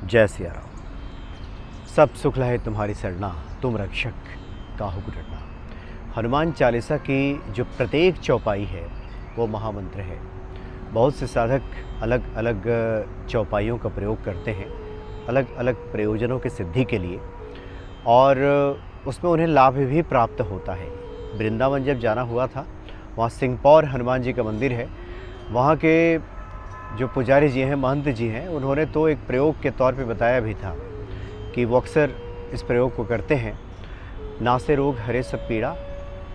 जय सिया राम। सब सुख लहे तुम्हारी सरना, तुम रक्षक काहू को डरना। हनुमान चालीसा की जो प्रत्येक चौपाई है वो महामंत्र है। बहुत से साधक अलग अलग चौपाइयों का प्रयोग करते हैं अलग अलग प्रयोजनों की सिद्धि के लिए, और उसमें उन्हें लाभ भी प्राप्त होता है। वृंदावन जब जाना हुआ था, वहाँ सिंहपौर हनुमान जी का मंदिर है। वहाँ के जो पुजारी जी हैं, महंत जी हैं, उन्होंने तो एक प्रयोग के तौर पे बताया भी था कि वो अक्सर इस प्रयोग को करते हैं। नासे रोग हरे सब पीड़ा,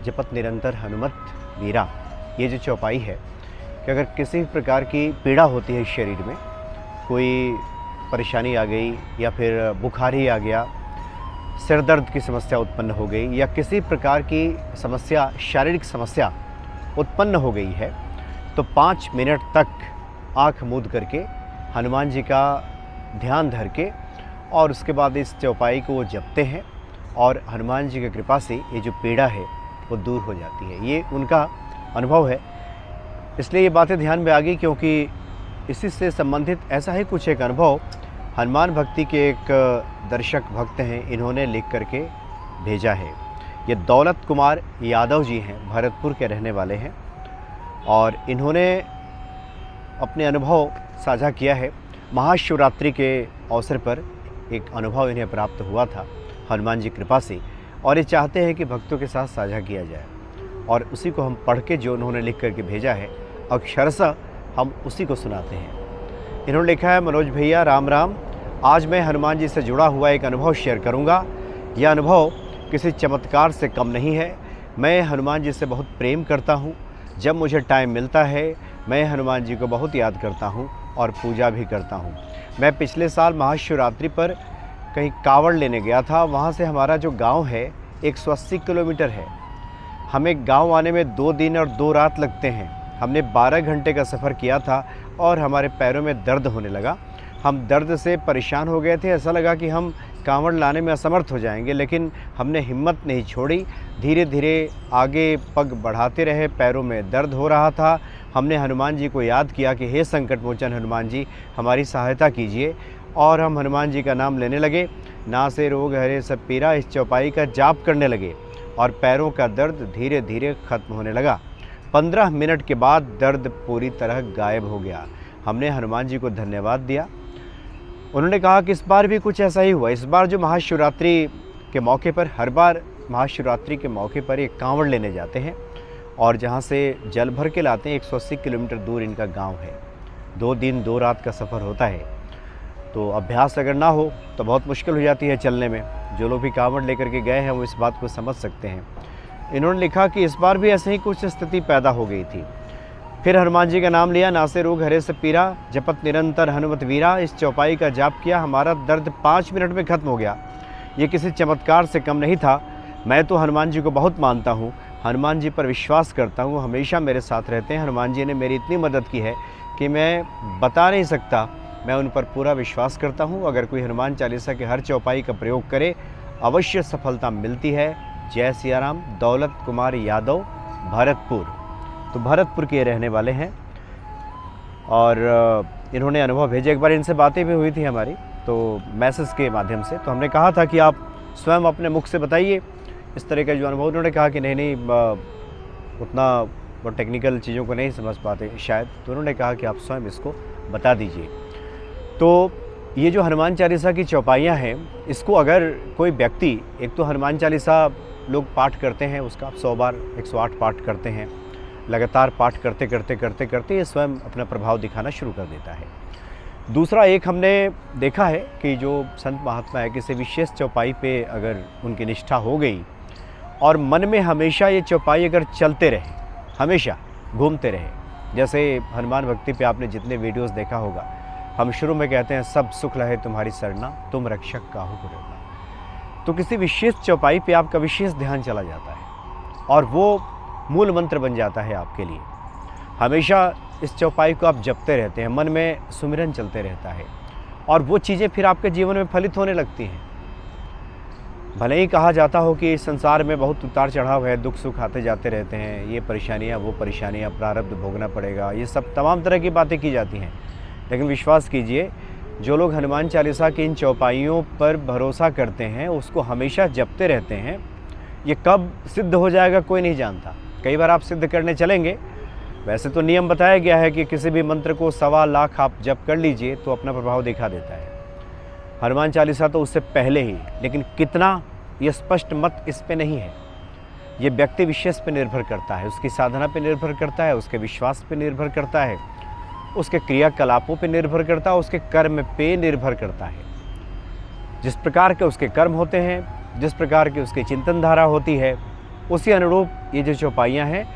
जपत निरंतर हनुमत वीरा। ये जो चौपाई है कि अगर किसी प्रकार की पीड़ा होती है शरीर में, कोई परेशानी आ गई या फिर बुखार ही आ गया, सिर दर्द की समस्या उत्पन्न हो गई या किसी प्रकार की समस्या, शारीरिक समस्या उत्पन्न हो गई है, तो 5 मिनट तक आँख मूंद करके हनुमान जी का ध्यान धर के और उसके बाद इस चौपाई को वो जपते हैं और हनुमान जी की कृपा से ये जो पीड़ा है वो दूर हो जाती है। ये उनका अनुभव है, इसलिए ये बातें ध्यान में आ गई, क्योंकि इसी से संबंधित ऐसा ही कुछ एक अनुभव हनुमान भक्ति के एक दर्शक भक्त हैं, इन्होंने लिख करके भेजा है। ये दौलत कुमार यादव जी हैं, भरतपुर के रहने वाले हैं, और इन्होंने अपने अनुभव साझा किया है। महाशिवरात्रि के अवसर पर एक अनुभव इन्हें प्राप्त हुआ था हनुमान जी कृपा से, और ये चाहते हैं कि भक्तों के साथ साझा किया जाए, और उसी को हम पढ़ के जो उन्होंने लिख करके भेजा है अक्षरशः हम उसी को सुनाते हैं। इन्होंने लिखा है, मनोज भैया राम राम, आज मैं हनुमान जी से जुड़ा हुआ एक अनुभव शेयर करूंगा। यह अनुभव किसी चमत्कार से कम नहीं है। मैं हनुमान जी से बहुत प्रेम करता हूं। जब मुझे टाइम मिलता है मैं हनुमान जी को बहुत याद करता हूं और पूजा भी करता हूं। मैं पिछले साल महाशिवरात्रि पर कहीं कावड़ लेने गया था। वहां से हमारा जो गांव है 180 किलोमीटर है। हमें गांव आने में 2 दिन और 2 रात लगते हैं। हमने 12 घंटे का सफ़र किया था और हमारे पैरों में दर्द होने लगा। हम दर्द से परेशान हो गए थे, ऐसा लगा कि हम कांवड़ लाने में असमर्थ हो जाएंगे, लेकिन हमने हिम्मत नहीं छोड़ी। धीरे धीरे आगे पग बढ़ाते रहे। पैरों में दर्द हो रहा था। हमने हनुमान जी को याद किया कि हे संकट मोचन हनुमान जी, हमारी सहायता कीजिए, और हम हनुमान जी का नाम लेने लगे। ना से रोग हरे सब पीरा, इस चौपाई का जाप करने लगे और पैरों का दर्द धीरे धीरे खत्म होने लगा। 15 मिनट के बाद दर्द पूरी तरह गायब हो गया। हमने हनुमान जी को धन्यवाद दिया। उन्होंने कहा कि इस बार भी कुछ ऐसा ही हुआ। इस बार जो महाशिवरात्रि के मौके पर, हर बार महाशिवरात्रि के मौके पर एक कांवड़ लेने जाते हैं और जहाँ से जल भर के लाते हैं। 180 किलोमीटर दूर इनका गांव है। 2 दिन 2 रात का सफ़र होता है, तो अभ्यास अगर ना हो तो बहुत मुश्किल हो जाती है चलने में। जो लोग भी कांवड़ लेकर के गए हैं वो इस बात को समझ सकते हैं। इन्होंने लिखा कि इस बार भी ऐसे ही कुछ स्थिति पैदा हो गई थी। फिर हनुमान जी का नाम लिया, नासे रोग हरे से पीरा, जपत निरंतर हनुमत वीरा। इस चौपाई का जाप किया, हमारा दर्द 5 मिनट में खत्म हो गया। ये किसी चमत्कार से कम नहीं था। मैं तो हनुमान जी को बहुत मानता हूँ, हनुमान जी पर विश्वास करता हूँ, हमेशा मेरे साथ रहते हैं। हनुमान जी ने मेरी इतनी मदद की है कि मैं बता नहीं सकता। मैं उन पर पूरा विश्वास करता हूँ। अगर कोई हनुमान चालीसा के हर चौपाई का प्रयोग करे अवश्य सफलता मिलती है। जय सिया राम। दौलत कुमार यादव, भरतपुर। तो भरतपुर के रहने वाले हैं और इन्होंने अनुभव भेजे। एक बार इनसे बातें भी हुई थी हमारी, तो मैसेज के माध्यम से। तो हमने कहा था कि आप स्वयं अपने मुख से बताइए इस तरह का जो अनुभव। उन्होंने कहा कि नहीं उतना वो टेक्निकल चीज़ों को नहीं समझ पाते शायद, तो उन्होंने कहा कि आप स्वयं इसको बता दीजिए। तो ये जो हनुमान चालीसा की चौपाइयाँ हैं, इसको अगर कोई व्यक्ति, एक तो हनुमान चालीसा लोग पाठ करते हैं, उसका 100 बार 108 पाठ करते हैं, लगातार पाठ करते करते करते करते ये स्वयं अपना प्रभाव दिखाना शुरू कर देता है। दूसरा, एक हमने देखा है कि जो संत महात्मा है, किसी विशेष चौपाई पे अगर उनकी निष्ठा हो गई और मन में हमेशा ये चौपाई अगर चलते रहे, हमेशा घूमते रहे, जैसे हनुमान भक्ति पे आपने जितने वीडियोस देखा होगा, हम शुरू में कहते हैं सब सुख लहे तुम्हारी सरना, तुम रक्षक काहू को डरना। तो किसी विशेष चौपाई पे आपका विशेष ध्यान चला जाता है और वो मूल मंत्र बन जाता है आपके लिए। हमेशा इस चौपाई को आप जपते रहते हैं, मन में सुमिरन चलते रहता है और वो चीज़ें फिर आपके जीवन में फलित होने लगती हैं। भले ही कहा जाता हो कि इस संसार में बहुत उतार चढ़ाव है, दुख सुख आते जाते रहते हैं, ये परेशानियाँ वो परेशानियाँ, प्रारब्ध भोगना पड़ेगा, ये सब तमाम तरह की बातें की जाती हैं, लेकिन विश्वास कीजिए जो लोग हनुमान चालीसा की इन चौपाइयों पर भरोसा करते हैं, उसको हमेशा जपते रहते हैं, ये कब सिद्ध हो जाएगा कोई नहीं जानता। कई बार आप सिद्ध करने चलेंगे, वैसे तो नियम बताया गया है कि किसी भी मंत्र को 1.25 लाख आप जप कर लीजिए तो अपना प्रभाव दिखा देता है। हनुमान चालीसा तो उससे पहले ही, लेकिन कितना, ये स्पष्ट मत इस पे नहीं है। ये व्यक्ति विशेष पे निर्भर करता है, उसकी साधना पे निर्भर करता है, उसके विश्वास पे निर्भर करता है, उसके क्रियाकलापों पे निर्भर करता है, उसके कर्म पे निर्भर करता है। जिस प्रकार के उसके कर्म होते हैं, जिस प्रकार की उसकी चिंतन धारा होती है, उसी अनुरूप ये जो चौपाइयाँ हैं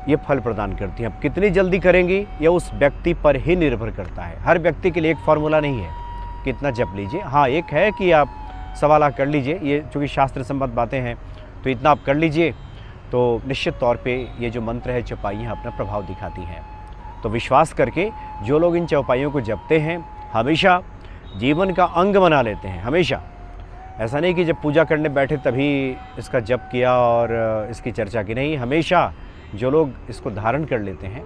ये फल प्रदान करती हैं। अब कितनी जल्दी करेंगी यह उस व्यक्ति पर ही निर्भर करता है। हर व्यक्ति के लिए एक फार्मूला नहीं है कि इतना जप लीजिए। हाँ, एक है कि आप 1.25 लाख कर लीजिए, ये चूँकि शास्त्र संबद्ध बातें हैं तो इतना आप कर लीजिए, तो निश्चित तौर पे ये जो मंत्र है, चौपाइयाँ अपना प्रभाव दिखाती हैं। तो विश्वास करके जो लोग इन चौपाइयों को जपते हैं, हमेशा जीवन का अंग बना लेते हैं। हमेशा ऐसा नहीं कि जब पूजा करने बैठे तभी इसका जप किया और इसकी चर्चा की, नहीं, हमेशा जो लोग इसको धारण कर लेते हैं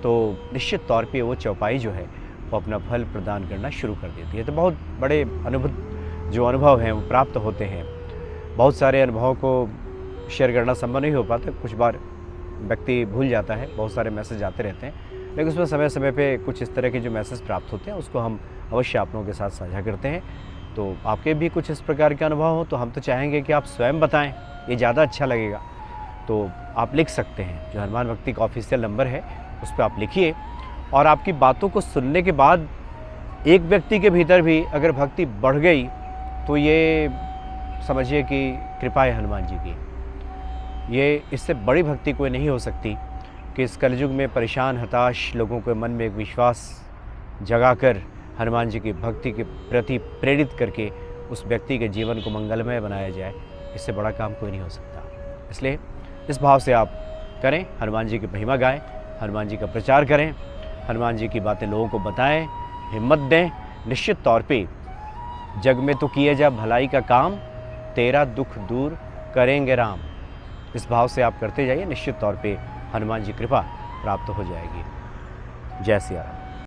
तो निश्चित तौर पे वो चौपाई जो है वो अपना फल प्रदान करना शुरू कर देती है। तो बहुत बड़े अनुभव हैं वो प्राप्त होते हैं। बहुत सारे अनुभवों को शेयर करना संभव नहीं हो पाता, कुछ बार व्यक्ति भूल जाता है, बहुत सारे मैसेज आते रहते हैं, लेकिन उसमें समय समय पे कुछ इस तरह के जो मैसेज प्राप्त होते हैं उसको हम अवश्य आप लोगों के साथ साझा करते हैं। तो आपके भी कुछ इस प्रकार के अनुभव हो तो हम तो चाहेंगे कि आप स्वयं बताएं, ये ज़्यादा अच्छा लगेगा। तो आप लिख सकते हैं, जो हनुमान भक्ति का ऑफिशियल नंबर है उस पर आप लिखिए, और आपकी बातों को सुनने के बाद एक व्यक्ति के भीतर भी अगर भक्ति बढ़ गई तो ये समझिए कि कृपा है हनुमान जी की। ये इससे बड़ी भक्ति कोई नहीं हो सकती कि इस कलयुग में परेशान हताश लोगों के मन में एक विश्वास जगाकर हनुमान जी की भक्ति के प्रति प्रेरित करके उस व्यक्ति के जीवन को मंगलमय बनाया जाए। इससे बड़ा काम कोई नहीं हो सकता। इसलिए इस भाव से आप करें, हनुमान जी की महिमा गाएं, हनुमान जी का प्रचार करें, हनुमान जी की बातें लोगों को बताएं, हिम्मत दें। निश्चित तौर पे जग में तो किए जा भलाई का काम, तेरा दुख दूर करेंगे राम। इस भाव से आप करते जाइए, निश्चित तौर पे हनुमान जी कृपा प्राप्त हो जाएगी। जय सिया राम।